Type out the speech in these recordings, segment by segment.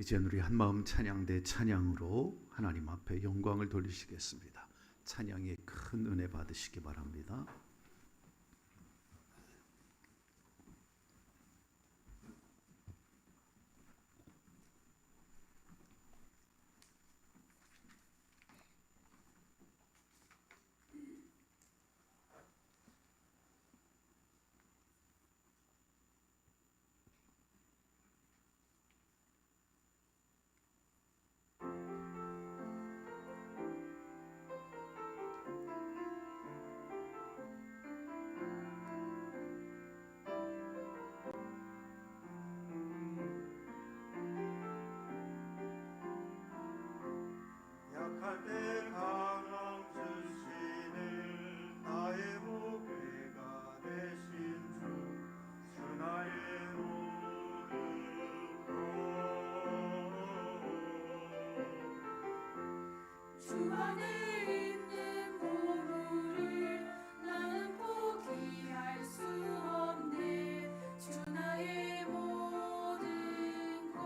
이제는 우리 한마음 찬양대 찬양으로 하나님 앞에 영광을 돌리시겠습니다. 찬양의 큰 은혜 받으시기 바랍니다. 약할 때 강함 주시는 나의 보배가 되신 주 나의 모든 것주 안에 있는 보루를 나는 포기할 수 없네. 주 나의 모든 것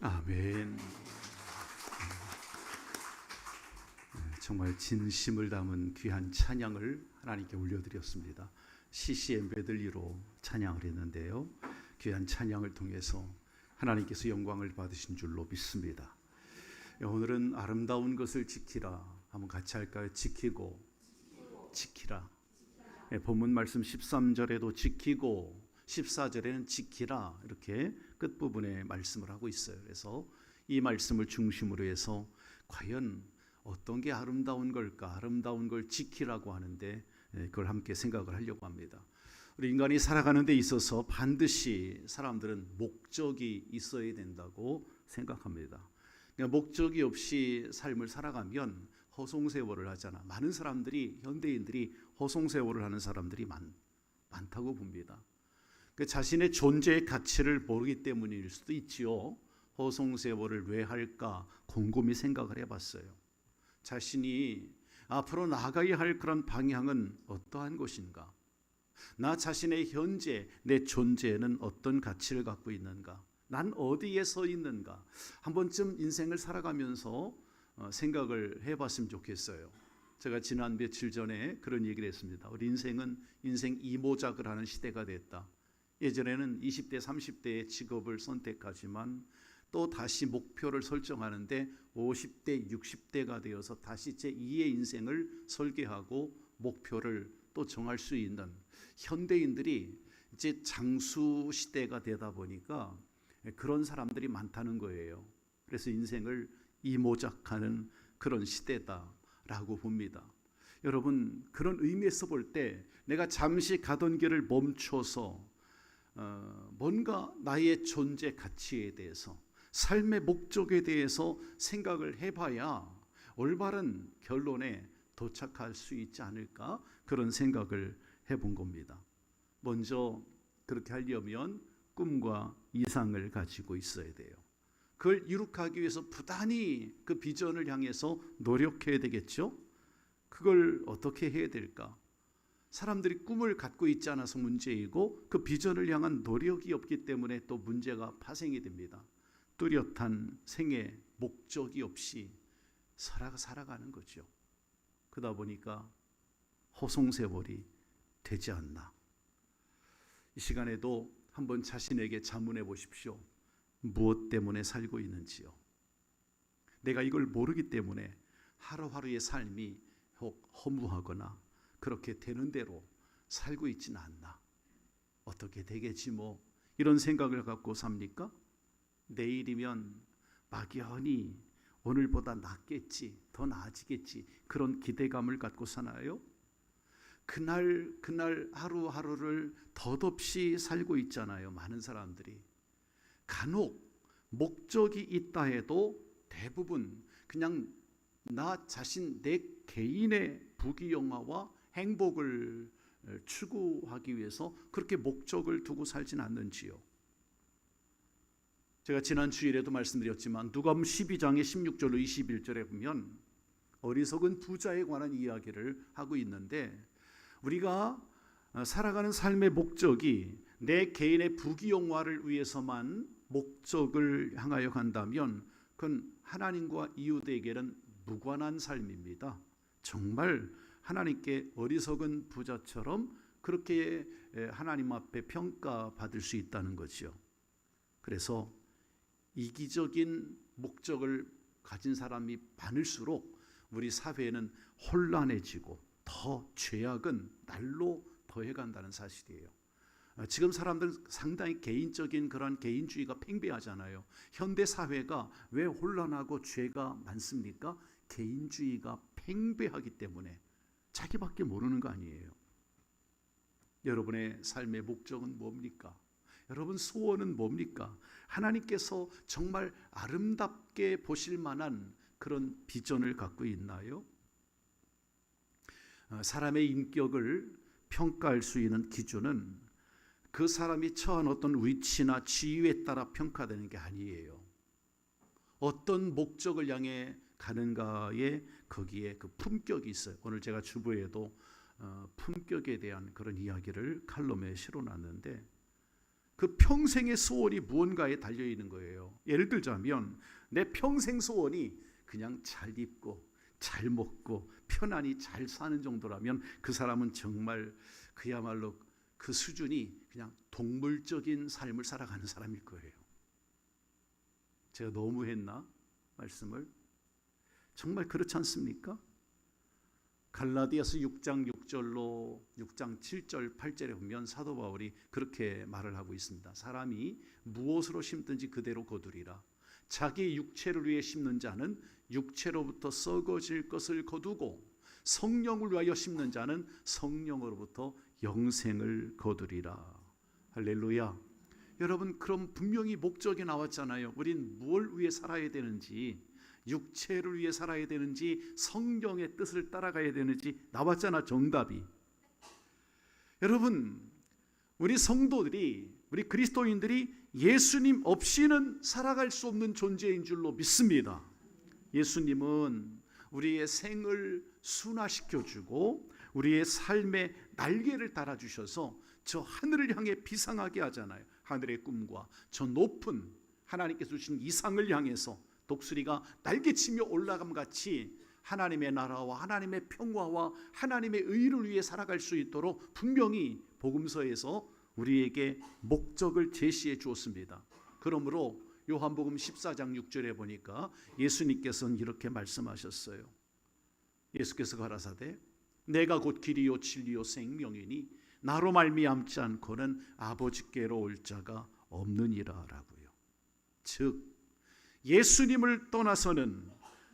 아멘. 정말 진심을 담은 귀한 찬양을 하나님께 올려드렸습니다. CCM 메들리로 찬양을 했는데요. 귀한 찬양을 통해서 하나님께서 영광을 받으신 줄로 믿습니다. 오늘은 아름다운 것을 지키라. 한번 같이 할까요? 지키고 지키라. 본문 말씀 13절에도 지키고 14절에는 지키라 이렇게 끝부분에 말씀을 하고 있어요. 그래서 이 말씀을 중심으로 해서 과연 어떤 게 아름다운 걸까? 아름다운 걸 지키라고 하는데 그걸 함께 생각을 하려고 합니다. 우리 인간이 살아가는 데 있어서 반드시 사람들은 목적이 있어야 된다고 생각합니다. 그러니까 목적이 없이 삶을 살아가면 허송세월을 하잖아. 많은 사람들이 현대인들이 허송세월을 하는 사람들이 많다고 봅니다. 그 자신의 존재의 가치를 모르기 때문일 수도 있지요. 허송세월을 왜 할까 곰곰이 생각을 해봤어요. 자신이 앞으로 나아가야 할 그런 방향은 어떠한 것인가? 나 자신의 현재 내 존재에는 어떤 가치를 갖고 있는가? 난 어디에 서 있는가? 한 번쯤 인생을 살아가면서 생각을 해봤으면 좋겠어요. 제가 지난 며칠 전에 그런 얘기를 했습니다. 우리 인생은 인생 이모작을 하는 시대가 됐다. 예전에는 20대, 30대의 직업을 선택하지만 또 다시 목표를 설정하는데 50대, 60대가 되어서 다시 제2의 인생을 설계하고 목표를 또 정할 수 있는 현대인들이 이제 장수 시대가 되다 보니까 그런 사람들이 많다는 거예요. 그래서 인생을 이모작하는 그런 시대다라고 봅니다. 여러분, 그런 의미에서 볼 때 내가 잠시 가던 길을 멈춰서 뭔가 나의 존재 가치에 대해서 삶의 목적에 대해서 생각을 해봐야 올바른 결론에 도착할 수 있지 않을까 그런 생각을 해본 겁니다. 먼저 그렇게 하려면 꿈과 이상을 가지고 있어야 돼요. 그걸 이룩하기 위해서 부단히 그 비전을 향해서 노력해야 되겠죠. 그걸 어떻게 해야 될까? 사람들이 꿈을 갖고 있지 않아서 문제이고 그 비전을 향한 노력이 없기 때문에 또 문제가 파생이 됩니다. 뚜렷한 생애 목적이 없이 살아가는 거죠. 그러다 보니까 허송세월이 되지 않나. 이 시간에도 한번 자신에게 자문해 보십시오. 무엇 때문에 살고 있는지요. 내가 이걸 모르기 때문에 하루하루의 삶이 혹 허무하거나 그렇게 되는 대로 살고 있지는 않나. 어떻게 되겠지 뭐 이런 생각을 갖고 삽니까? 내일이면 막연히 오늘보다 낫겠지, 더 나아지겠지 그런 기대감을 갖고 사나요? 그날 하루하루를 덧없이 살고 있잖아요. 많은 사람들이. 간혹 목적이 있다 해도 대부분 그냥 나 자신 내 개인의 부귀영화와 행복을 추구하기 위해서 그렇게 목적을 두고 살진 않는지요. 제가 지난 주일에도 말씀드렸지만 누가복음 12장의 16절로 21절에 보면 어리석은 부자에 관한 이야기를 하고 있는데 우리가 살아가는 삶의 목적이 내 개인의 부귀영화를 위해서만 목적을 향하여 간다면 그건 하나님과 이웃에게는 무관한 삶입니다. 정말 하나님께 어리석은 부자처럼 그렇게 하나님 앞에 평가받을 수 있다는 거죠. 그래서 이기적인 목적을 가진 사람이 많을수록 우리 사회는 혼란해지고 더 죄악은 날로 더해간다는 사실이에요. 지금 사람들은 상당히 개인적인 그런 개인주의가 팽배하잖아요. 현대 사회가 왜 혼란하고 죄가 많습니까? 개인주의가 팽배하기 때문에 자기밖에 모르는 거 아니에요. 여러분의 삶의 목적은 뭡니까? 여러분 소원은 뭡니까? 하나님께서 정말 아름답게 보실 만한 그런 비전을 갖고 있나요? 사람의 인격을 평가할 수 있는 기준은 그 사람이 처한 어떤 위치나 지위에 따라 평가되는 게 아니에요. 어떤 목적을 향해 가는가에 거기에 그 품격이 있어요. 오늘 제가 주부에도 품격에 대한 그런 이야기를 칼럼에 실어놨는데 그 평생의 소원이 무언가에 달려 있는 거예요. 예를 들자면 내 평생 소원이 그냥 잘 입고 잘 먹고 편안히 잘 사는 정도라면 그 사람은 정말 그야말로 그 수준이 그냥 동물적인 삶을 살아가는 사람일 거예요. 제가 너무 했나? 말씀을? 정말 그렇지 않습니까? 갈라디아서 6장 6절로 6장 7절 8절에 보면 사도 바울이 그렇게 말을 하고 있습니다. 사람이 무엇으로 심든지 그대로 거두리라. 자기 육체를 위해 심는 자는 육체로부터 썩어질 것을 거두고 성령을 위하여 심는 자는 성령으로부터 영생을 거두리라. 할렐루야. 여러분, 그럼 분명히 목적이 나왔잖아요. 우린 뭘 위해 살아야 되는지, 육체를 위해 살아야 되는지, 성령의 뜻을 따라가야 되는지 나왔잖아, 정답이. 여러분, 우리 성도들이, 우리 그리스도인들이 예수님 없이는 살아갈 수 없는 존재인 줄로 믿습니다. 예수님은 우리의 생을 순화시켜주고 우리의 삶의 날개를 달아주셔서 저 하늘을 향해 비상하게 하잖아요. 하늘의 꿈과 저 높은 하나님께서 주신 이상을 향해서 독수리가 날개치며 올라감 같이 하나님의 나라와 하나님의 평화와 하나님의 의를 위해 살아갈 수 있도록 분명히 복음서에서 우리에게 목적을 제시해 주었습니다. 그러므로 요한복음 14장 6절에 보니까 예수님께서는 이렇게 말씀하셨어요. 예수께서 가라사대 내가 곧 길이요 진리요 생명이니 나로 말미암지 않고는 아버지께로 올 자가 없느니라 라고요. 즉 예수님을 떠나서는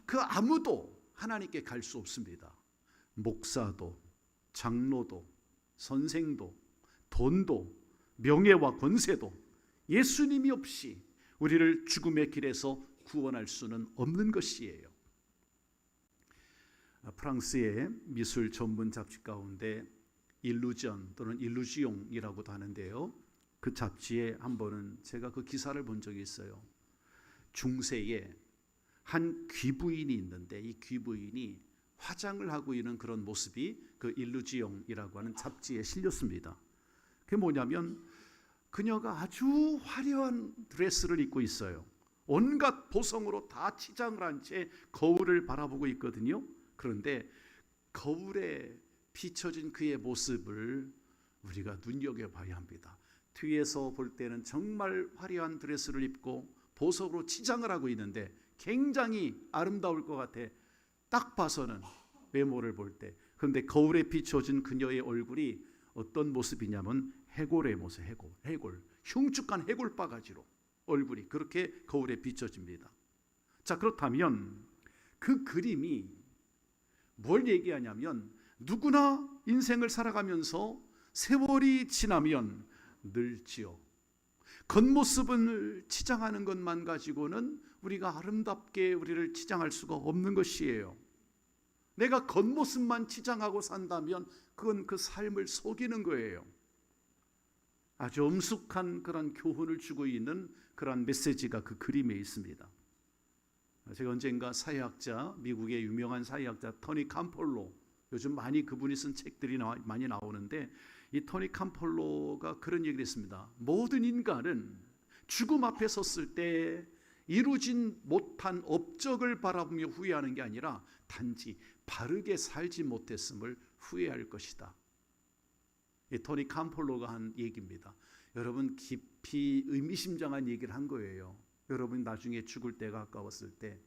그 아무도 하나님께 갈 수 없습니다. 목사도 장로도 선생도 돈도 명예와 권세도 예수님이 없이 우리를 죽음의 길에서 구원할 수는 없는 것이에요. 프랑스의 미술 전문 잡지 가운데 일루전 또는 일루지옹이라고도 하는데요. 그 잡지에 한 번은 제가 그 기사를 본 적이 있어요. 중세에 한 귀부인이 있는데 이 귀부인이 화장을 하고 있는 그런 모습이 그 일루지옹이라고 하는 잡지에 실렸습니다. 그게 뭐냐면 그녀가 아주 화려한 드레스를 입고 있어요. 온갖 보성으로 다 치장을 한 채 거울을 바라보고 있거든요. 그런데 거울에 비춰진 그의 모습을 우리가 눈여겨봐야 합니다. 뒤에서 볼 때는 정말 화려한 드레스를 입고 보석으로 치장을 하고 있는데 굉장히 아름다울 것 같아. 딱 봐서는 외모를 볼 때. 그런데 거울에 비춰진 그녀의 얼굴이 어떤 모습이냐면 해골의 모습, 해골. 흉측한 해골 바가지로 얼굴이 그렇게 거울에 비춰집니다. 자, 그렇다면 그 그림이 뭘 얘기하냐면 누구나 인생을 살아가면서 세월이 지나면 늙지요. 겉모습을 치장하는 것만 가지고는 우리가 아름답게 우리를 치장할 수가 없는 것이에요. 내가 겉모습만 치장하고 산다면 그건 그 삶을 속이는 거예요. 아주 엄숙한 그런 교훈을 주고 있는 그런 메시지가 그 그림에 있습니다. 제가 언젠가 사회학자, 미국의 유명한 사회학자 토니 캄폴로, 요즘 많이 그분이 쓴 책들이 많이 나오는데 이 토니 캄폴로가 그런 얘기를 했습니다. 모든 인간은 죽음 앞에 섰을 때 이루진 못한 업적을 바라보며 후회하는 게 아니라 단지 바르게 살지 못했음을 후회할 것이다. 이 토니 캄폴로가 한 얘기입니다. 여러분, 깊이 의미심장한 얘기를 한 거예요. 여러분이 나중에 죽을 때가 가까웠을 때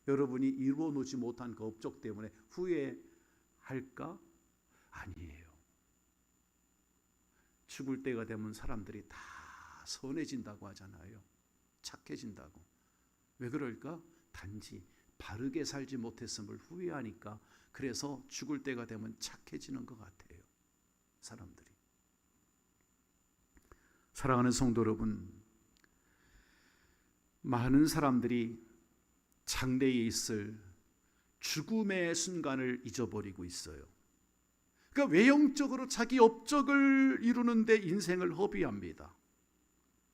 여러분이 이루어 놓지 못한 그 업적 때문에 후회할까? 아니에요. 죽을 때가 되면 사람들이 다 선해진다고 하잖아요. 착해진다고. 왜 그럴까? 단지 바르게 살지 못했음을 후회하니까. 그래서 죽을 때가 되면 착해지는 것 같아요. 사람들이. 사랑하는 성도 여러분, 많은 사람들이 장래에 있을 죽음의 순간을 잊어버리고 있어요. 그러니까 외형적으로 자기 업적을 이루는데 인생을 허비합니다.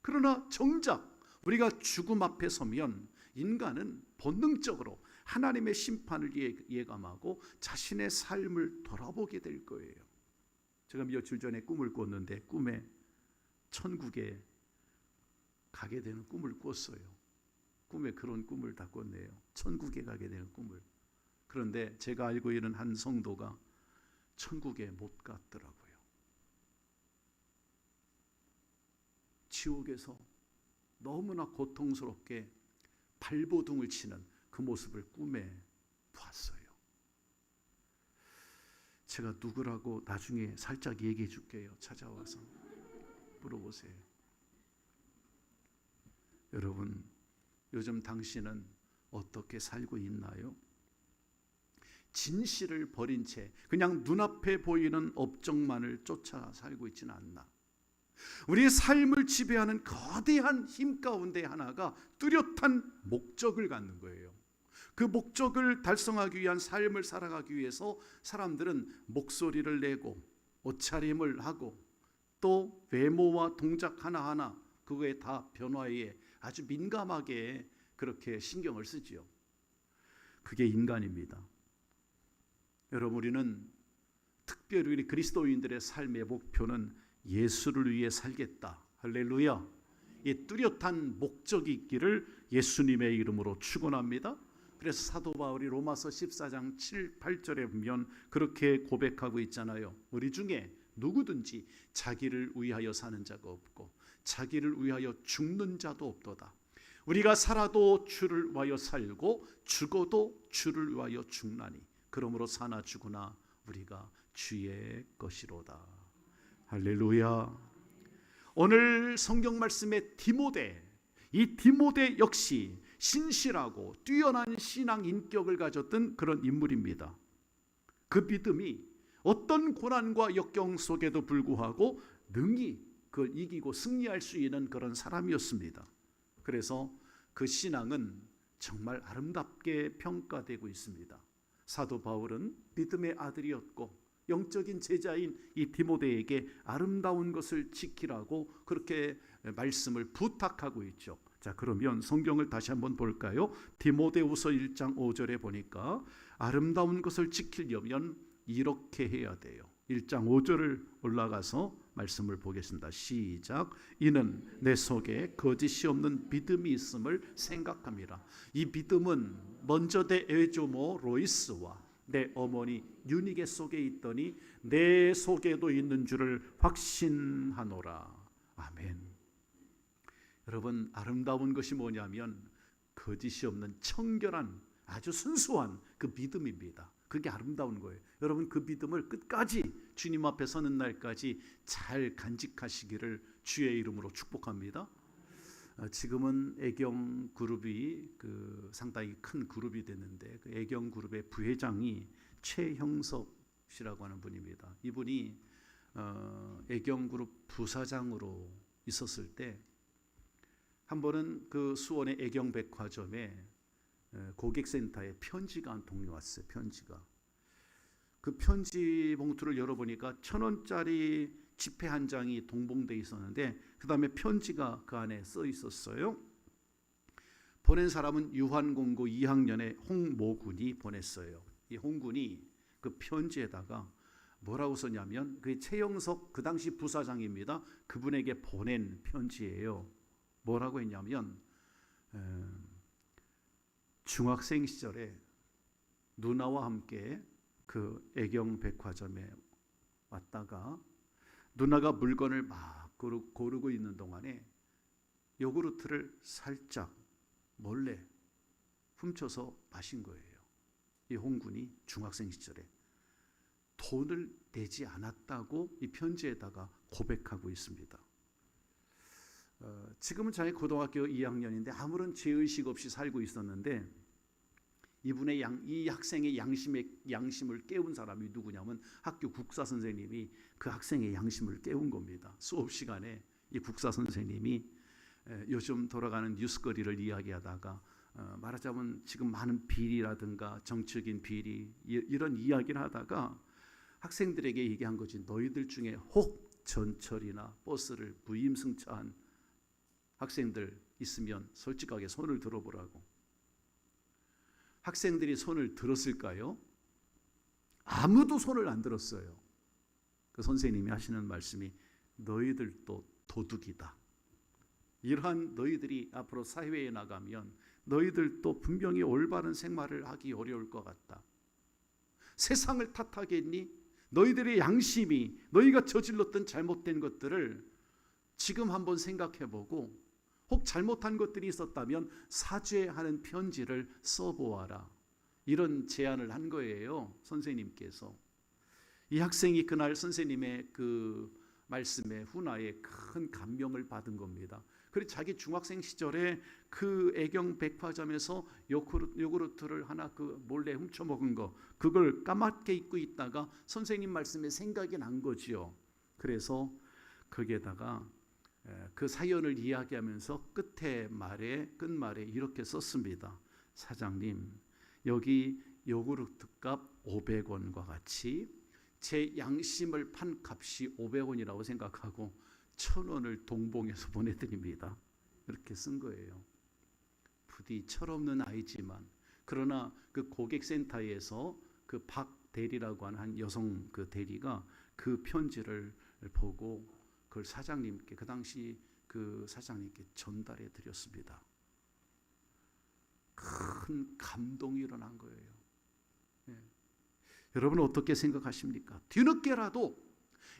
그러나 정작 우리가 죽음 앞에 서면 인간은 본능적으로 하나님의 심판을 예감하고 자신의 삶을 돌아보게 될 거예요. 제가 며칠 전에 꿈을 꿨는데 꿈에 천국에 가게 되는 꿈을 꿨어요. 꿈에 그런 꿈을 다 꿨네요. 천국에 가게 되는 꿈을. 그런데 제가 알고 있는 한 성도가 천국에 못 갔더라고요. 지옥에서 너무나 고통스럽게 발버둥을 치는 그 모습을 꿈에 봤어요. 제가 누구라고 나중에 살짝 얘기해 줄게요. 찾아와서 물어보세요. 여러분, 요즘 당신은 어떻게 살고 있나요? 진실을 버린 채 그냥 눈앞에 보이는 업적만을 쫓아 살고 있지는 않나. 우리의 삶을 지배하는 거대한 힘 가운데 하나가 뚜렷한 목적을 갖는 거예요. 그 목적을 달성하기 위한 삶을 살아가기 위해서 사람들은 목소리를 내고 옷차림을 하고 또 외모와 동작 하나하나 그거에 다 변화에 아주 민감하게 그렇게 신경을 쓰지요. 그게 인간입니다. 여러분, 우리는 특별히 우리 그리스도인들의 삶의 목표는 예수를 위해 살겠다. 할렐루야. 이 뚜렷한 목적이 있기를 예수님의 이름으로 축원합니다. 그래서 사도 바울이 로마서 14장 7, 8절에 보면 그렇게 고백하고 있잖아요. 우리 중에 누구든지 자기를 위하여 사는 자가 없고 자기를 위하여 죽는 자도 없도다. 우리가 살아도 주를 위하여 살고 죽어도 주를 위하여 죽나니 그러므로 사나 죽으나 우리가 주의 것이로다. 할렐루야. 오늘 성경 말씀의 디모데, 이 디모데 역시 신실하고 뛰어난 신앙 인격을 가졌던 그런 인물입니다. 그 믿음이 어떤 고난과 역경 속에도 불구하고 능히 그걸 이기고 승리할 수 있는 그런 사람이었습니다. 그래서 그 신앙은 정말 아름답게 평가되고 있습니다. 사도 바울은 믿음의 아들이었고 영적인 제자인 이 디모데에게 아름다운 것을 지키라고 그렇게 말씀을 부탁하고 있죠. 자, 그러면 성경을 다시 한번 볼까요? 디모데후서 1장 5절에 보니까 아름다운 것을 지키려면 이렇게 해야 돼요. 1장 5절을 올라가서 말씀을 보겠습니다. 시작. 이는 내 속에 거짓이 없는 믿음이 있음을 생각합니다. 이 믿음은 먼저 내 애조모 로이스와 내 어머니 유니게 속에 있더니 내 속에도 있는 줄을 확신하노라. 아멘. 여러분, 아름다운 것이 뭐냐면 거짓이 없는 청결한 아주 순수한 그 믿음입니다. 그게 아름다운 거예요. 여러분, 그 믿음을 끝까지 주님 앞에 서는 날까지 잘 간직하시기를 주의 이름으로 축복합니다. 지금은 애경 그룹이 상당히 큰 그룹이 됐는데 그 애경 그룹의 부회장이 최형섭 씨라고 하는 분입니다. 이분이 애경 그룹 부사장으로 있었을 때 한 번은 그 수원의 애경 백화점에 고객센터에 편지가 한 통이 왔어요. 편지가. 그 편지 봉투를 열어보니까 1,000원짜리 지폐 한 장이 동봉돼 있었는데 그 다음에 편지가 그 안에 써 있었어요. 보낸 사람은 유한공고 2학년의 홍모군이 보냈어요. 이 홍군이 그 편지에다가 뭐라고 썼냐면 그 최영석 그 당시 부사장입니다. 그분에게 보낸 편지예요. 뭐라고 했냐면 중학생 시절에 누나와 함께 그 애경 백화점에 왔다가 누나가 물건을 막 고르고 있는 동안에 요구르트를 살짝 몰래 훔쳐서 마신 거예요. 이 홍군이 중학생 시절에 돈을 내지 않았다고 이 편지에다가 고백하고 있습니다. 지금은 자기 고등학교 2학년인데 아무런 죄의식 없이 살고 있었는데 이분의 이 학생의 양심을 깨운 사람이 누구냐면 학교 국사 선생님이 그 학생의 양심을 깨운 겁니다. 수업 시간에 이 국사 선생님이 요즘 돌아가는 뉴스거리를 이야기하다가 말하자면 지금 많은 비리라든가 정치적인 비리 이런 이야기를 하다가 학생들에게 얘기한 거지. 너희들 중에 혹 전철이나 버스를 부임승차한 학생들 있으면 솔직하게 손을 들어보라고. 학생들이 손을 들었을까요? 아무도 손을 안 들었어요. 그 선생님이 하시는 말씀이 너희들도 도둑이다. 이러한 너희들이 앞으로 사회에 나가면 너희들도 분명히 올바른 생활을 하기 어려울 것 같다. 세상을 탓하겠니? 너희들의 양심이 너희가 저질렀던 잘못된 것들을 지금 한번 생각해보고 혹 잘못한 것들이 있었다면 사죄하는 편지를 써보아라. 이런 제안을 한 거예요. 선생님께서. 이 학생이 그날 선생님의 그 말씀에 훈화에 큰 감명을 받은 겁니다. 그리고 자기 중학생 시절에 그 애경 백화점에서 요구르트를 하나 그 몰래 훔쳐 먹은 거, 그걸 까맣게 잊고 있다가 선생님 말씀에 생각이 난 거지요. 그래서 거기에다가 그 사연을 이야기하면서 끝말에 이렇게 썼습니다. 사장님, 여기 요구르트 값 500원과 같이 제 양심을 판 값이 500원이라고 생각하고 1,000원을 동봉해서 보내드립니다. 이렇게 쓴 거예요. 부디 철없는 아이지만, 그러나 그 고객센터에서 그 박 대리라고 하는 한 여성 그 대리가 그 편지를 보고 그걸 사장님께, 그 당시 그 사장님께 전달해 드렸습니다. 큰 감동이 일어난 거예요. 예. 여러분은 어떻게 생각하십니까? 뒤늦게라도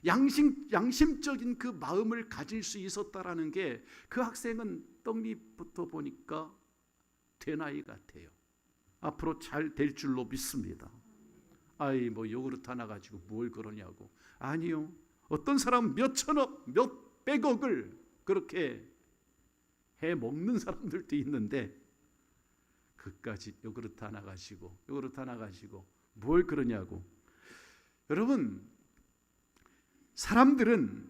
양심적인 그 마음을 가질 수 있었다라는 게 그 학생은 떡잎부터 보니까 된 아이 같아요. 앞으로 잘 될 줄로 믿습니다. 아이 뭐 요구르트 하나 가지고 뭘 그러냐고. 아니요. 어떤 사람 몇 천억, 몇 백억을 그렇게 해 먹는 사람들도 있는데 그까지 요구르트 하나 가지고 뭘 그러냐고. 여러분, 사람들은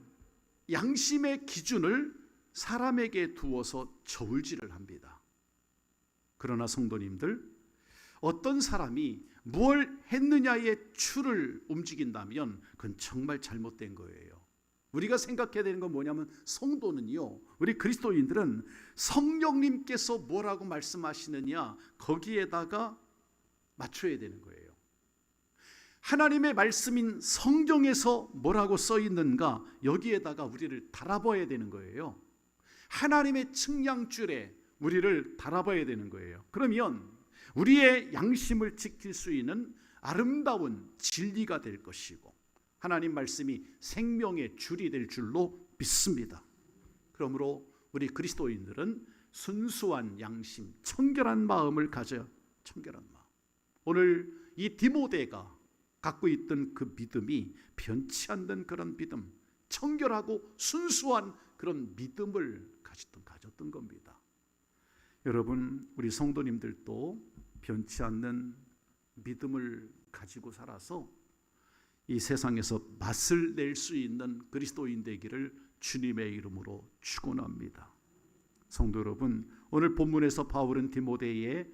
양심의 기준을 사람에게 두어서 저울질을 합니다. 그러나 성도님들, 어떤 사람이 뭘 했느냐의 추를 움직인다면 그건 정말 잘못된 거예요. 우리가 생각해야 되는 건 뭐냐면, 성도는요, 우리 그리스도인들은 성령님께서 뭐라고 말씀하시느냐 거기에다가 맞춰야 되는 거예요. 하나님의 말씀인 성경에서 뭐라고 써 있는가 여기에다가 우리를 달아봐야 되는 거예요. 하나님의 측량줄에 우리를 달아봐야 되는 거예요. 그러면 우리의 양심을 지킬 수 있는 아름다운 진리가 될 것이고 하나님 말씀이 생명의 줄이 될 줄로 믿습니다. 그러므로 우리 그리스도인들은 순수한 양심, 청결한 마음을 가져. 청결한 마음. 오늘 이 디모데가 갖고 있던 그 믿음이 변치 않는 그런 믿음, 청결하고 순수한 그런 믿음을 가졌던 겁니다. 여러분, 우리 성도님들도 변치 않는 믿음을 가지고 살아서 이 세상에서 맛을 낼 수 있는 그리스도인 되기를 주님의 이름으로 축원합니다. 성도 여러분, 오늘 본문에서 바울은 디모데에게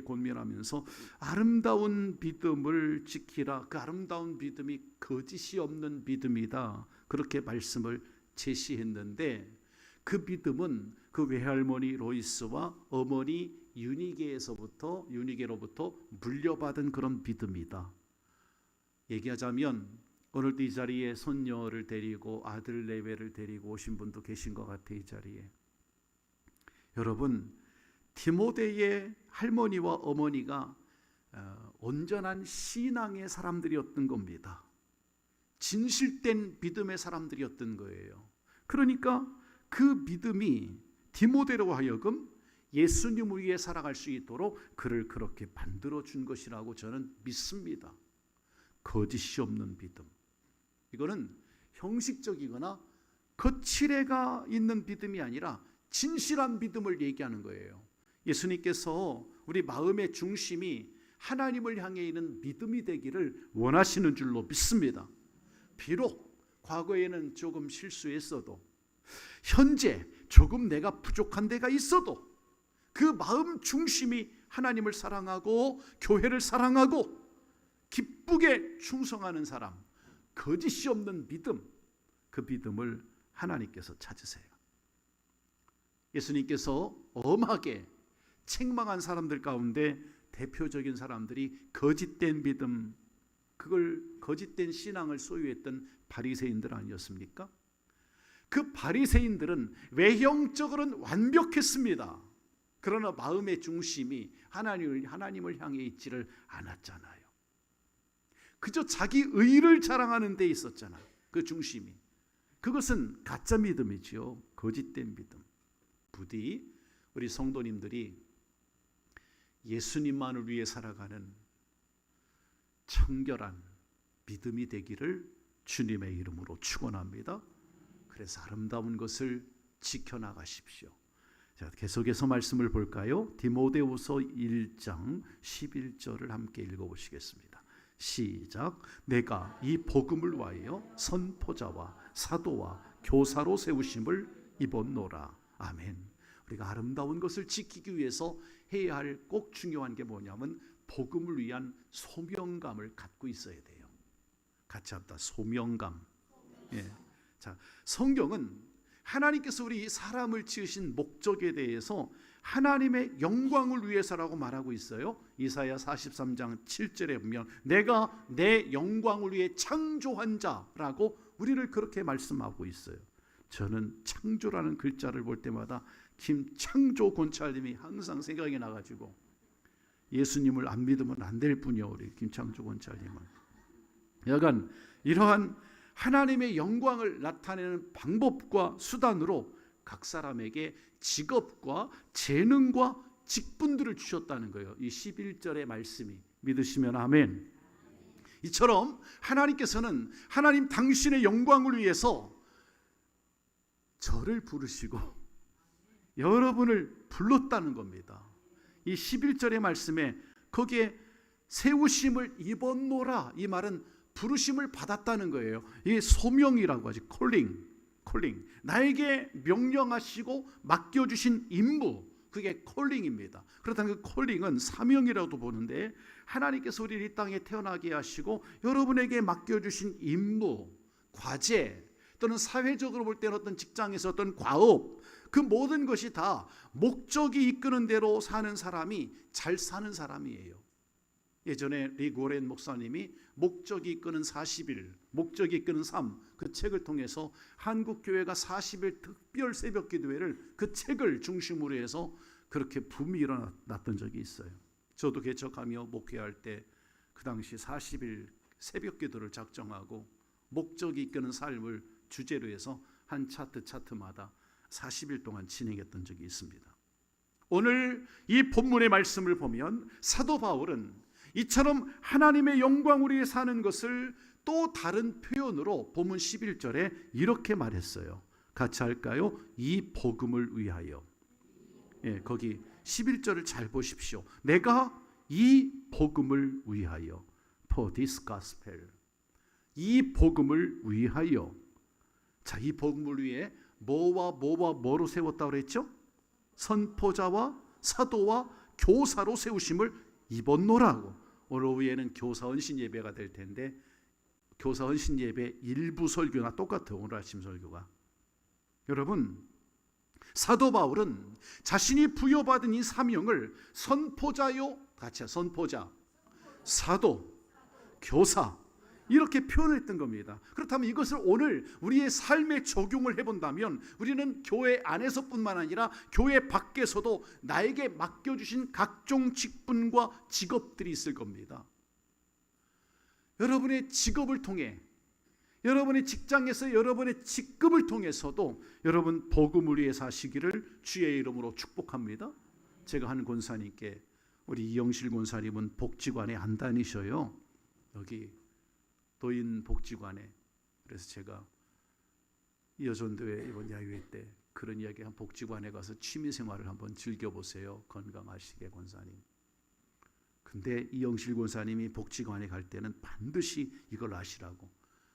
권면하면서 아름다운 믿음을 지키라. 그 아름다운 믿음이 거짓이 없는 믿음이다. 그렇게 말씀을 제시했는데 그 믿음은 그 외할머니 로이스와 어머니 유니게로부터 물려받은 그런 믿음이다. 얘기하자면 오늘도 이 자리에 손녀를 데리고 아들 내외를 데리고 오신 분도 계신 것 같아요. 이 자리에. 여러분, 디모데의 할머니와 어머니가 온전한 신앙의 사람들이었던 겁니다. 진실된 믿음의 사람들이었던 거예요. 그러니까 그 믿음이 디모데로 하여금 예수님 위에 살아갈 수 있도록 그를 그렇게 만들어준 것이라고 저는 믿습니다. 거짓이 없는 믿음. 이거는 형식적이거나 거칠애가 있는 믿음이 아니라 진실한 믿음을 얘기하는 거예요. 예수님께서 우리 마음의 중심이 하나님을 향해 있는 믿음이 되기를 원하시는 줄로 믿습니다. 비록 과거에는 조금 실수했어도, 현재 조금 내가 부족한 데가 있어도 그 마음 중심이 하나님을 사랑하고 교회를 사랑하고 기쁘게 충성하는 사람, 거짓이 없는 믿음, 그 믿음을 하나님께서 찾으세요. 예수님께서 엄하게 책망한 사람들 가운데 대표적인 사람들이 거짓된 믿음, 그걸 거짓된 신앙을 소유했던 바리새인들 아니었습니까? 그 바리새인들은 외형적으로는 완벽했습니다. 그러나 마음의 중심이 하나님을 향해 있지를 않았잖아요. 그저 자기 의를 자랑하는 데 있었잖아요. 그 중심이. 그것은 가짜 믿음이지요. 거짓된 믿음. 부디 우리 성도님들이 예수님만을 위해 살아가는 청결한 믿음이 되기를 주님의 이름으로 축원합니다. 그래서 아름다운 것을 지켜나가십시오. 자, 계속해서 말씀을 볼까요? 디모데후서 1장 11절을 함께 읽어보시겠습니다. 시작. 내가 이 복음을 위하여 선포자와 사도와 교사로 세우심을 입었노라. 아멘. 우리가 아름다운 것을 지키기 위해서 해야 할 꼭 중요한 게 뭐냐면 복음을 위한 소명감을 갖고 있어야 돼요. 같이 합시다. 소명감. 예. 자, 성경은 하나님께서 우리 사람을 지으신 목적에 대해서 하나님의 영광을 위해서라고 말하고 있어요. 이사야 43장 7절에 보면 내가 내 영광을 위해 창조한 자라고 우리를 그렇게 말씀하고 있어요. 저는 창조라는 글자를 볼 때마다 김창조 권찰님이 항상 생각이 나가지고 예수님을 안 믿으면 안 될 뿐이요. 우리 김창조 권찰님은 여간 이러한 하나님의 영광을 나타내는 방법과 수단으로 각 사람에게 직업과 재능과 직분들을 주셨다는 거예요. 이 11절의 말씀이 믿으시면 아멘. 이처럼 하나님께서는 하나님 당신의 영광을 위해서 저를 부르시고 여러분을 불렀다는 겁니다. 이 11절의 말씀에 거기에 세우심을 입었노라, 이 말은 부르심을 받았다는 거예요. 이게 소명이라고 하지. 콜링. 나에게 명령하시고 맡겨주신 임무, 그게 콜링입니다. 그렇다면 그 콜링은 사명이라고 보는데 하나님께서 우리를 이 땅에 태어나게 하시고 여러분에게 맡겨주신 임무, 과제 또는 사회적으로 볼 때는 어떤 직장에서 어떤 과업, 그 모든 것이 다 목적이 이끄는 대로 사는 사람이 잘 사는 사람이에요. 예전에 리 고렌 목사님이 목적이 이끄는 40일, 목적이 이끄는 삶, 그 책을 통해서 한국교회가 40일 특별 새벽 기도회를 그 책을 중심으로 해서 그렇게 붐이 일어났던 적이 있어요. 저도 개척하며 목회할 때 그 당시 40일 새벽 기도를 작정하고 목적이 이끄는 삶을 주제로 해서 한 차트마다 40일 동안 진행했던 적이 있습니다. 오늘 이 본문의 말씀을 보면 사도 바울은 이처럼 하나님의 영광을 위해 사는 것을 또 다른 표현으로 본문 11절에 이렇게 말했어요. 같이 할까요? 이 복음을 위하여. 예, 거기 11절을 잘 보십시오. 내가 이 복음을 위하여. For this gospel. 이 복음을 위하여. 자, 이 복음을 위해 뭐로 세웠다고 그랬죠? 선포자와 사도와 교사로 세우심을 입었노라고. 오늘 오후에는 교사 헌신 예배가 될 텐데 교사 헌신 예배 일부 설교나 똑같아요. 오늘 아침 설교가. 여러분, 사도 바울은 자신이 부여받은 이 사명을 선포자요, 같이 선포자, 사도, 교사 이렇게 표현했던 겁니다. 그렇다면 이것을 오늘 우리의 삶에 적용을 해본다면 우리는 교회 안에서뿐만 아니라 교회 밖에서도 나에게 맡겨주신 각종 직분과 직업들이 있을 겁니다. 여러분의 직업을 통해, 여러분의 직장에서 여러분의 직급을 통해서도 여러분 복음을 위해 사시기를 주의 이름으로 축복합니다. 제가 한 권사님께, 우리 이영실 권사님은 복지관에 안 다니셔요. 여기 도인 복지관에. 그래서 제가 여전도회 이번 야유회 때 그런 이야기, 한 복지관에 가서 취미생활을 한번 즐겨보세요. 건강하시게 권사님. 근데 이영실 권사님이 복지관에 갈 때는 반드시 이걸 아시라고.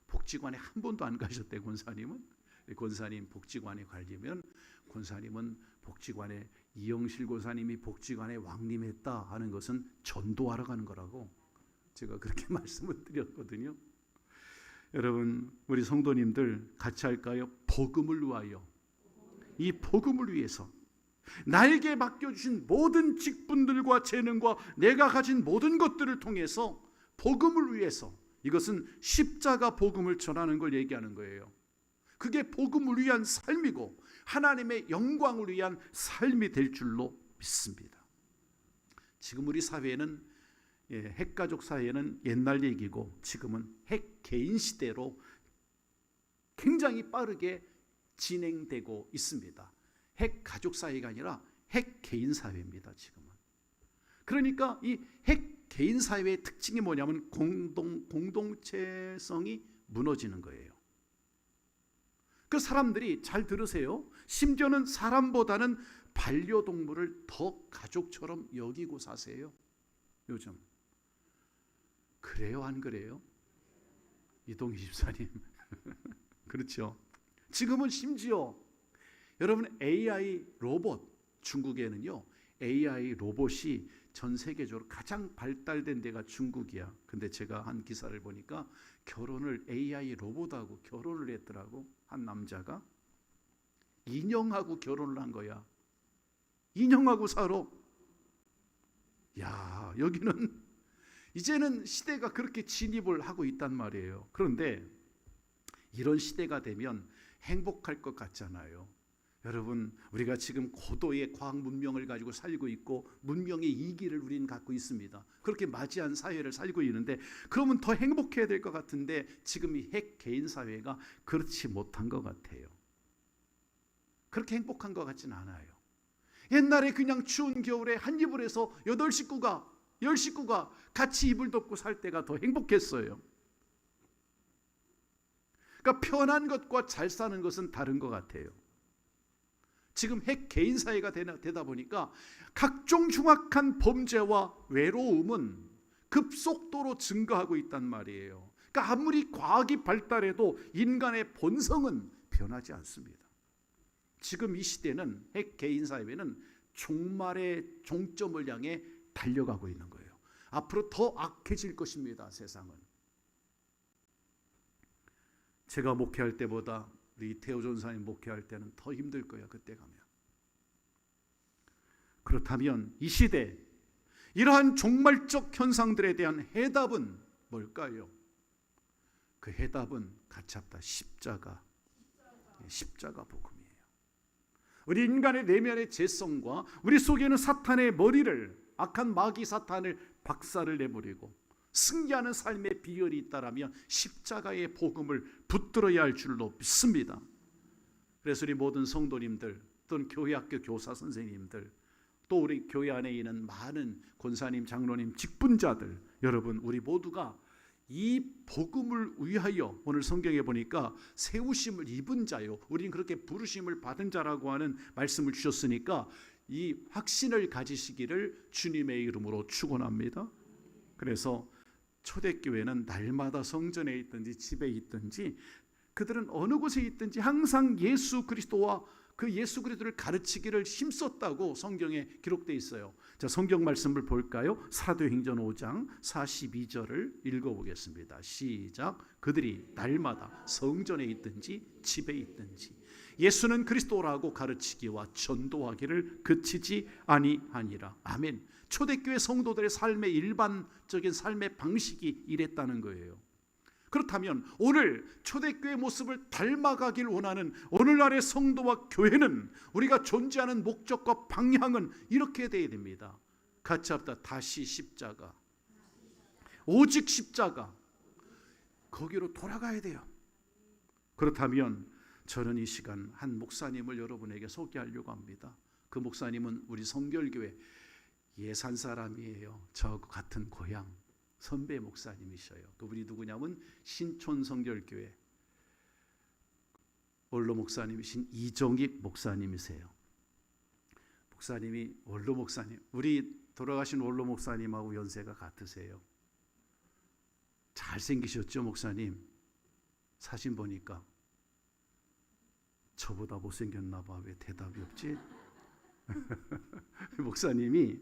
복지관에 한 번도 안 가셨대 권사님은. 권사님 복지관에 가려면 권사님은 복지관에, 이영실 권사님이 복지관에 왕림했다 하는 것은 전도하러 가는 거라고 제가 그렇게 말씀을 드렸거든요. 여러분, 우리 성도님들 같이 할까요? 복음을 위하여. 이 복음을 위해서 나에게 맡겨주신 모든 직분들과 재능과 내가 가진 모든 것들을 통해서 복음을 위해서, 이것은 십자가 복음을 전하는 걸 얘기하는 거예요. 그게 복음을 위한 삶이고 하나님의 영광을 위한 삶이 될 줄로 믿습니다. 지금 우리 사회는 핵가족 사회는 옛날 얘기고 지금은 핵개인 시대로 굉장히 빠르게 진행되고 있습니다. 핵가족 사회가 아니라 핵개인 사회입니다. 지금은. 그러니까 이 핵개인 사회의 특징이 뭐냐면 공동체성이 무너지는 거예요. 그 사람들이 잘 들으세요. 심지어는 사람보다는 반려동물을 더 가족처럼 여기고 사세요. 요즘. 그래요, 안 그래요? 이동희 집사님. 그렇죠. 지금은 심지어 여러분 AI 로봇, 중국에는요 AI 로봇이 전 세계적으로 가장 발달된 데가 중국이야. 근데 제가 한 기사를 보니까 결혼을 AI 로봇하고 결혼을 했더라고. 한 남자가 인형하고 결혼을 한 거야. 인형하고 살아. 야, 여기는 이제는 시대가 그렇게 진입을 하고 있단 말이에요. 그런데 이런 시대가 되면 행복할 것 같잖아요. 여러분, 우리가 지금 고도의 과학 문명을 가지고 살고 있고 문명의 이기를 우리는 갖고 있습니다. 그렇게 맞이한 사회를 살고 있는데 그러면 더 행복해야 될 것 같은데 지금 이 핵개인 사회가 그렇지 못한 것 같아요. 그렇게 행복한 것 같지는 않아요. 옛날에 그냥 추운 겨울에 한 이불 에서 8식구가 10식구가 같이 이불 덮고 살 때가 더 행복했어요. 그러니까 편한 것과 잘 사는 것은 다른 것 같아요. 지금 핵개인 사회가 되다 보니까 각종 흉악한 범죄와 외로움은 급속도로 증가하고 있단 말이에요. 그러니까 아무리 과학이 발달해도 인간의 본성은 변하지 않습니다. 지금 이 시대는 핵개인 사회는 종말의 종점을 향해 달려가고 있는 거예요. 앞으로 더 악해질 것입니다. 세상은. 제가 목회할 때보다 우리 이태호 전사님 목회할 때는 더 힘들 거예요. 그때 가면. 그렇다면 이 시대 이러한 종말적 현상들에 대한 해답은 뭘까요? 그 해답은 가차없다 십자가 복음이에요. 우리 인간의 내면의 죄성과 우리 속에 있는 사탄의 머리를, 악한 마귀 사탄을 박살을 내버리고 승리하는 삶의 비결이 있다라면 십자가의 복음을 붙들어야 할 줄로 믿습니다. 그래서 우리 모든 성도님들 또는 교회학교 교사 선생님들 또 우리 교회 안에 있는 많은 권사님, 장로님, 직분자들 여러분 우리 모두가 이 복음을 위하여 오늘 성경에 보니까 세우심을 입은 자요. 우리는 그렇게 부르심을 받은 자라고 하는 말씀을 주셨으니까 이 확신을 가지시기를 주님의 이름으로 축원합니다. 그래서 초대교회는 날마다 성전에 있든지 집에 있든지 그들은 어느 곳에 있든지 항상 예수 그리스도와 그 예수 그리스도를 가르치기를 힘썼다고 성경에 기록되어 있어요. 자, 성경 말씀을 볼까요? 사도행전 5장 42절을 읽어보겠습니다. 시작. 그들이 날마다 성전에 있든지 집에 있든지 예수는 그리스도라고 가르치기와 전도하기를 그치지 아니하니라. 아멘. 초대교회 성도들의 삶의 일반적인 삶의 방식이 이랬다는 거예요. 그렇다면 오늘 초대교회 모습을 닮아가길 원하는 오늘날의 성도와 교회는 우리가 존재하는 목적과 방향은 이렇게 돼야 됩니다. 같이 합시다. 다시 십자가, 오직 십자가, 거기로 돌아가야 돼요. 그렇다면 저는 이 시간 한 목사님을 여러분에게 소개하려고 합니다. 그 목사님은 우리 성결교회 예산 사람이에요. 저 같은 고향 선배 목사님이셔요. 그분이 누구냐면 신촌 성결교회 원로 목사님이신 이종익 목사님이세요. 목사님이 원로 목사님, 우리 돌아가신 원로 목사님하고 연세가 같으세요. 잘생기셨죠, 목사님? 사진 보니까 저보다 못생겼나 봐. 왜 대답이 없지? 목사님이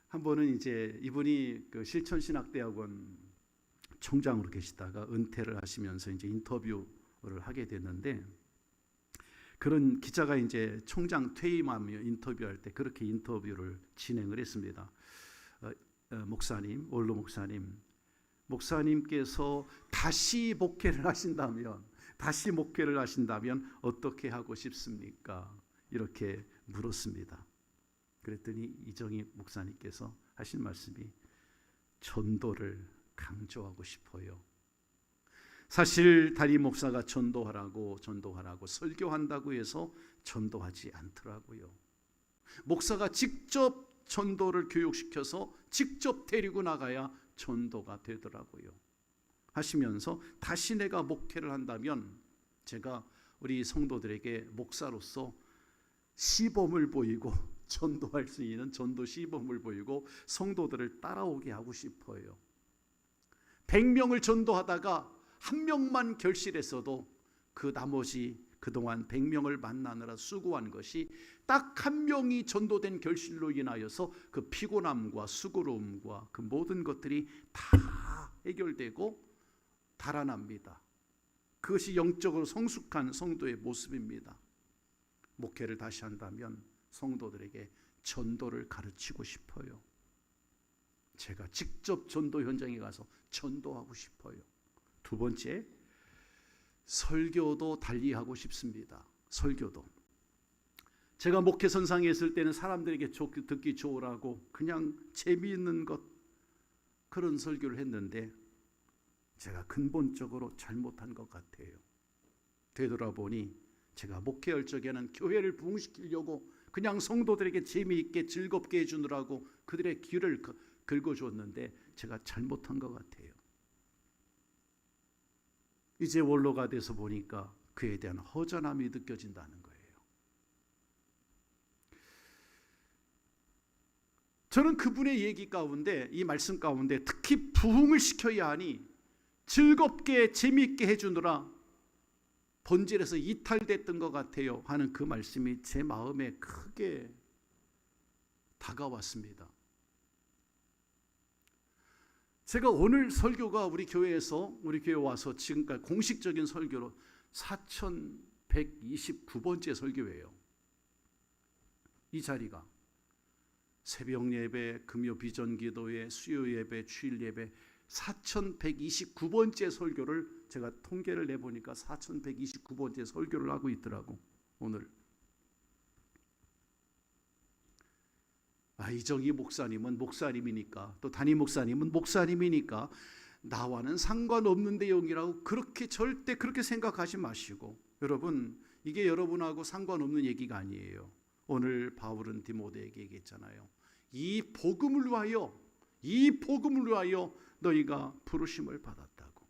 한 번은 이제 이분이 그 실천신학대학원 총장으로 계시다가 은퇴를 하시면서 이제 인터뷰를 하게 됐는데 그런 기자가 이제 총장 퇴임하며 인터뷰할 때 그렇게 인터뷰를 진행을 했습니다. 목사님, 원로 목사님께서 다시 목회를 하신다면 다시 목회를 하신다면 어떻게 하고 싶습니까? 이렇게 물었습니다. 그랬더니 이정희 목사님께서 하신 말씀이 전도를 강조하고 싶어요. 사실 담임 목사가 전도하라고 설교한다고 해서 전도하지 않더라고요. 목사가 직접 전도를 교육시켜서 직접 데리고 나가야 전도가 되더라고요. 하시면서 다시 내가 목회를 한다면 제가 우리 성도들에게 목사로서 시범을 보이고 전도할 수 있는 전도 시범을 보이고 성도들을 따라오게 하고 싶어요. 100명을 전도하다가 한 명만 결실했어도 그 나머지 그동안 100명을 만나느라 수고한 것이 딱 한 명이 전도된 결실로 인하여서 그 피곤함과 수고로움과 그 모든 것들이 다 해결되고 달아납니다. 그것이 영적으로 성숙한 성도의 모습입니다. 목회를 다시 한다면 성도들에게 전도를 가르치고 싶어요. 제가 직접 전도 현장에 가서 전도하고 싶어요. 두 번째, 설교도 달리하고 싶습니다. 설교도. 제가 목회선상에 있을 때는 사람들에게 듣기 좋으라고 그냥 재미있는 것 그런 설교를 했는데 제가 근본적으로 잘못한 것 같아요. 되돌아보니 제가 목회할 적에는 교회를 부흥시키려고 그냥 성도들에게 재미있게 즐겁게 해주느라고 그들의 귀를 긁어줬는데 제가 잘못한 것 같아요. 이제 원로가 돼서 보니까 그에 대한 허전함이 느껴진다는 거예요. 저는 그분의 얘기 가운데, 이 말씀 가운데 특히 부흥을 시켜야 하니 즐겁게 재미있게 해주느라 본질에서 이탈됐던 것 같아요 하는 그 말씀이 제 마음에 크게 다가왔습니다. 제가 오늘 설교가 우리 교회에서 우리 교회 와서 지금까지 공식적인 설교로 4129번째 설교예요. 이 자리가 새벽 예배, 금요 비전 기도회, 수요 예배, 주일 예배 4129번째 설교를 제가 통계를 내보니까 4129번째 설교를 하고 있더라고. 오늘 이정희 목사님은 목사님이니까 또 담임 목사님은 목사님이니까 나와는 상관없는 내용이라고 절대 그렇게 생각하지 마시고, 여러분 이게 여러분하고 상관없는 얘기가 아니에요. 오늘 바울은 디모데에게 얘기했잖아요. 이 복음을 위하여 너희가 부르심을 받았다고.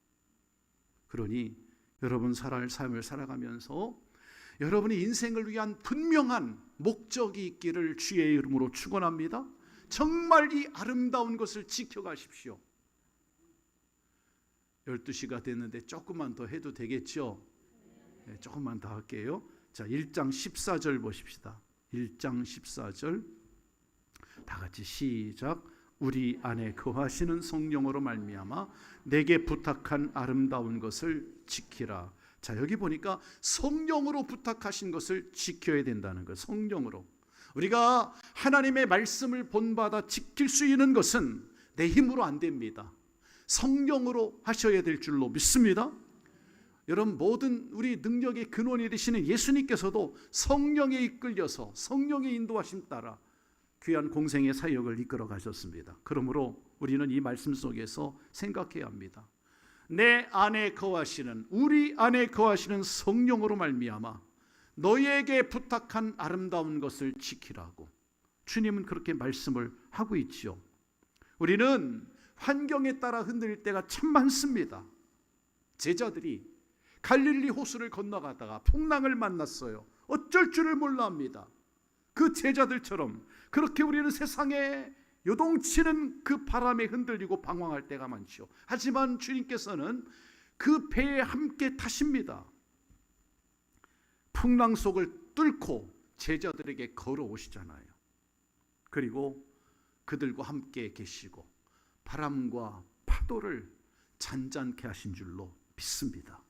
그러니 여러분 살아갈 삶을 살아가면서 여러분의 인생을 위한 분명한 목적이 있기를 주의 이름으로 축원합니다. 정말 이 아름다운 것을 지켜가십시오. 12시가 됐는데 조금만 더 해도 되겠죠? 네, 조금만 더 할게요. 자, 1장 14절 보십시다. 1장 14절 다 같이 시작. 우리 안에 거하시는 성령으로 말미암아 내게 부탁한 아름다운 것을 지키라. 자, 여기 보니까 성령으로 부탁하신 것을 지켜야 된다는 거예요. 성령으로. 우리가 하나님의 말씀을 본받아 지킬 수 있는 것은 내 힘으로 안 됩니다. 성령으로 하셔야 될 줄로 믿습니다. 여러분, 모든 우리 능력의 근원이 되시는 예수님께서도 성령에 이끌려서 성령의 인도하심 따라 귀한 공생의 사역을 이끌어 가셨습니다. 그러므로 우리는 이 말씀 속에서 생각해야 합니다. 내 안에 거하시는, 우리 안에 거하시는 성령으로 말미암아 너희에게 부탁한 아름다운 것을 지키라고 주님은 그렇게 말씀을 하고 있죠. 우리는 환경에 따라 흔들릴 때가 참 많습니다. 제자들이 갈릴리 호수를 건너가다가 풍랑을 만났어요. 어쩔 줄을 몰라 합니다. 그 제자들처럼 그렇게 우리는 세상에 요동치는 그 바람에 흔들리고 방황할 때가 많죠. 하지만 주님께서는 그 배에 함께 타십니다. 풍랑 속을 뚫고 제자들에게 걸어오시잖아요. 그리고 그들과 함께 계시고 바람과 파도를 잔잔케 하신 줄로 믿습니다.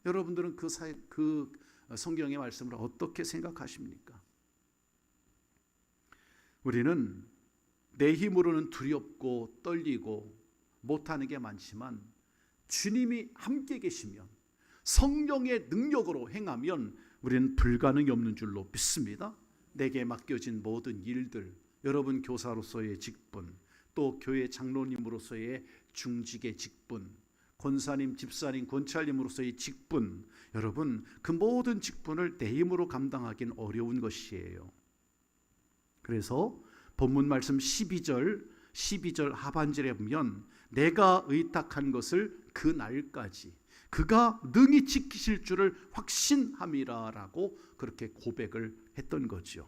여러분들은 그 성경의 말씀을 어떻게 생각하십니까? 우리는 내 힘으로는 두렵고 떨리고 못하는 게 많지만 주님이 함께 계시면, 성령의 능력으로 행하면 우리는 불가능이 없는 줄로 믿습니다. 내게 맡겨진 모든 일들, 여러분 교사로서의 직분, 또 교회 장로님으로서의 중직의 직분, 권사님, 집사님, 권찰님으로서의 직분, 여러분 그 모든 직분을 내 힘으로 감당하기는 어려운 것이에요. 그래서 본문 말씀 12절 하반절에 보면 내가 의탁한 것을 그 날까지 그가 능히 지키실 줄을 확신함이라라고 그렇게 고백을 했던 거죠.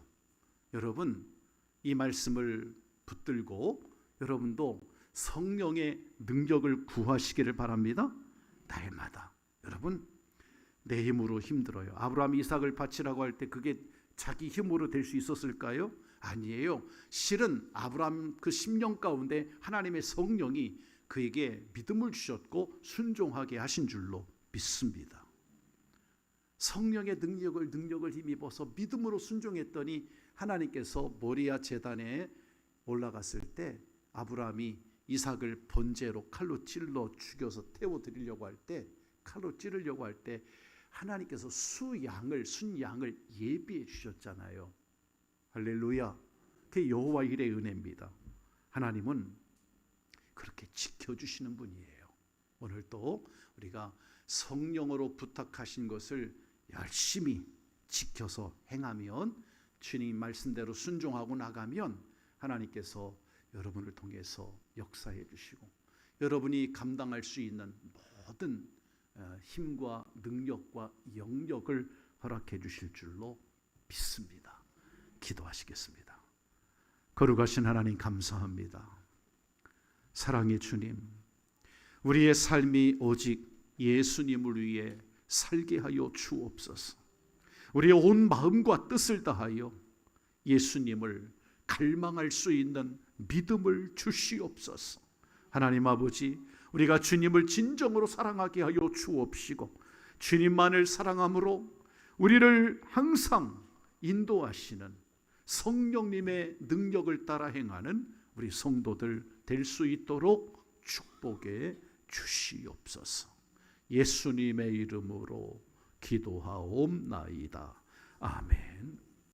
여러분 이 말씀을 붙들고 여러분도 성령의 능력을 구하시기를 바랍니다. 날마다. 여러분 내 힘으로 힘들어요. 아브라함이 이삭을 바치라고 할 때 그게 자기 힘으로 될 수 있었을까요? 아니에요. 실은 아브라함 그 심령 가운데 하나님의 성령이 그에게 믿음을 주셨고 순종하게 하신 줄로 믿습니다. 성령의 능력을 힘입어서 믿음으로 순종했더니 하나님께서 모리아 제단에 올라갔을 때 아브라함이 이삭을 번제로 칼로 찔러 죽여서 태워 드리려고 할 때, 칼로 찌르려고 할 때 하나님께서 순양을 예비해 주셨잖아요. 할렐루야. 그게 여호와 일의 은혜입니다. 하나님은 그렇게 지켜주시는 분이에요. 오늘도 우리가 성령으로 부탁하신 것을 열심히 지켜서 행하면, 주님 말씀대로 순종하고 나가면 하나님께서 여러분을 통해서 역사해 주시고 여러분이 감당할 수 있는 모든 힘과 능력과 영역을 허락해 주실 줄로 믿습니다. 기도하시겠습니다. 거룩하신 하나님 감사합니다. 사랑의 주님, 우리의 삶이 오직 예수님을 위해 살게 하여 주옵소서. 우리의 온 마음과 뜻을 다하여 예수님을 갈망할 수 있는 믿음을 주시옵소서. 하나님 아버지, 우리가 주님을 진정으로 사랑하게 하여 주옵시고 주님만을 사랑함으로 우리를 항상 인도하시는 성령님의 능력을 따라 행하는 우리 성도들 될 수 있도록 축복해 주시옵소서. 예수님의 이름으로 기도하옵나이다. 아멘.